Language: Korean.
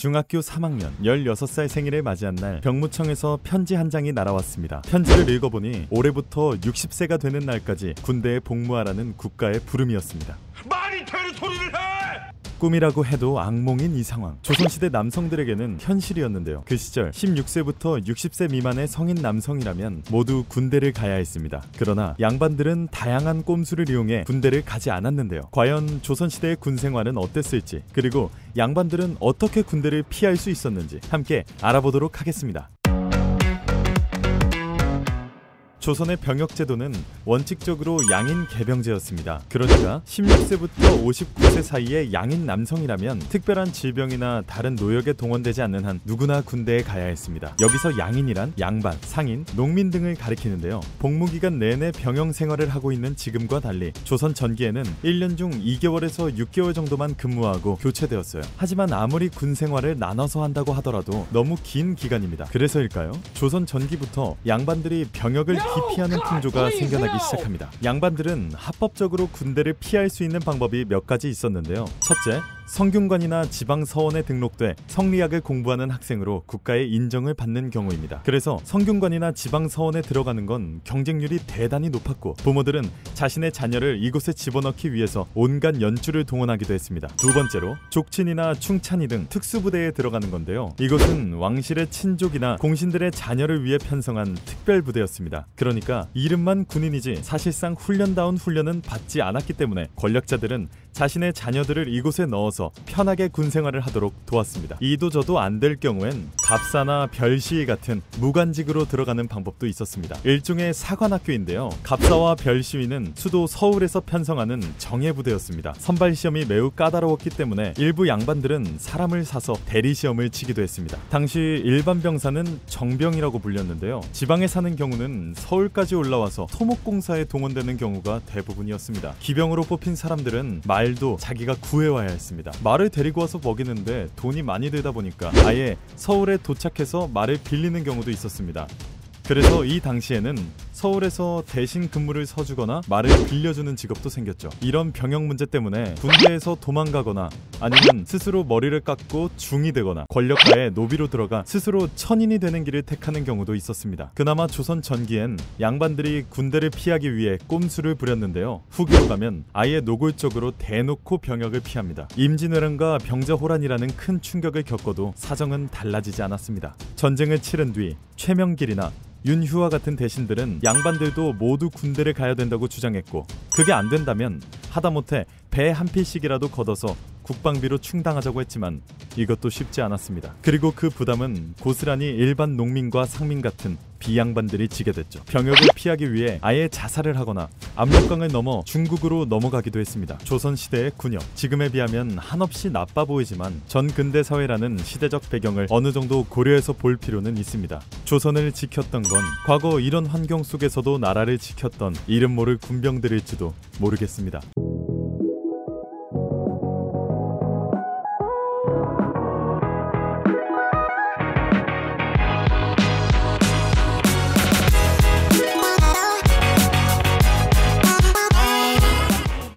중학교 3학년 16살 생일을 맞이한 날 병무청에서 편지 한 장이 날아왔습니다. 편지를 읽어보니 올해부터 60세가 되는 날까지 군대에 복무하라는 국가의 부름이었습니다. 말이 되는 소리를 해! 꿈이라고 해도 악몽인 이 상황. 조선시대 남성들에게는 현실이었는데요. 그 시절 16세부터 60세 미만의 성인 남성이라면 모두 군대를 가야 했습니다. 그러나 양반들은 다양한 꼼수를 이용해 군대를 가지 않았는데요. 과연 조선시대의 군생활은 어땠을지, 그리고 양반들은 어떻게 군대를 피할 수 있었는지 함께 알아보도록 하겠습니다. 조선의 병역제도는 원칙적으로 양인 개병제였습니다. 그러니까 16세부터 59세 사이의 양인 남성이라면 특별한 질병이나 다른 노역에 동원되지 않는 한 누구나 군대에 가야 했습니다. 여기서 양인이란 양반, 상인, 농민 등을 가리키는데요. 복무기간 내내 병영 생활을 하고 있는 지금과 달리 조선 전기에는 1년 중 2개월에서 6개월 정도만 근무하고 교체되었어요. 하지만 아무리 군 생활을 나눠서 한다고 하더라도 너무 긴 기간입니다. 그래서일까요? 조선 전기부터 양반들이 병역을 기피하는 풍조가 생겨나기 시작합니다. 양반들은 합법적으로 군대를 피할 수 있는 방법이 몇 가지 있었는데요. 첫째, 성균관이나 지방서원에 등록돼 성리학을 공부하는 학생으로 국가의 인정을 받는 경우입니다. 그래서 성균관이나 지방서원에 들어가는 건 경쟁률이 대단히 높았고 부모들은 자신의 자녀를 이곳에 집어넣기 위해서 온갖 연주를 동원하기도 했습니다. 두 번째로 족친이나 충찬이 등 특수부대에 들어가는 건데요. 이것은 왕실의 친족이나 공신들의 자녀를 위해 편성한 특별부대였습니다. 그러니까 이름만 군인이지 사실상 훈련다운 훈련은 받지 않았기 때문에 권력자들은 자신의 자녀들을 이곳에 넣어서 편하게 군생활을 하도록 도왔습니다. 이도저도 안 될 경우엔 갑사나 별시위 같은 무관직으로 들어가는 방법도 있었습니다. 일종의 사관학교인데요. 갑사와 별시위는 수도 서울에서 편성하는 정예부대였습니다. 선발시험이 매우 까다로웠기 때문에 일부 양반들은 사람을 사서 대리시험을 치기도 했습니다. 당시 일반 병사는 정병이라고 불렸는데요. 지방에 사는 경우는 서울까지 올라와서 토목공사에 동원되는 경우가 대부분이었습니다. 기병으로 뽑힌 사람들은 말도 자기가 구해와야 했습니다. 말을 데리고 와서 먹이는데 돈이 많이 들다 보니까 아예 서울에 도착해서 말을 빌리는 경우도 있었습니다. 그래서 이 당시에는 서울에서 대신 근무를 서주거나 말을 빌려주는 직업도 생겼죠. 이런 병역 문제 때문에 군대에서 도망가거나 아니면 스스로 머리를 깎고 중이 되거나 권력가에 노비로 들어가 스스로 천인이 되는 길을 택하는 경우도 있었습니다. 그나마 조선 전기엔 양반들이 군대를 피하기 위해 꼼수를 부렸는데요. 후기로 가면 아예 노골적으로 대놓고 병역을 피합니다. 임진왜란과 병자호란이라는 큰 충격을 겪어도 사정은 달라지지 않았습니다. 전쟁을 치른 뒤 최명길이나 윤휴와 같은 대신들은 양반들도 모두 군대를 가야 된다고 주장했고 그게 안 된다면 하다못해 배 한 필씩이라도 걷어서 국방비로 충당하자고 했지만 이것도 쉽지 않았습니다. 그리고 그 부담은 고스란히 일반 농민과 상민 같은 비양반들이 지게 됐죠. 병역을 피하기 위해 아예 자살을 하거나 압록강을 넘어 중국으로 넘어가기도 했습니다. 조선시대의 군역, 지금에 비하면 한없이 나빠 보이지만 전근대 사회라는 시대적 배경을 어느 정도 고려해서 볼 필요는 있습니다. 조선을 지켰던 건 과거 이런 환경 속에서도 나라를 지켰던 이름 모를 군병들일지도 모르겠습니다.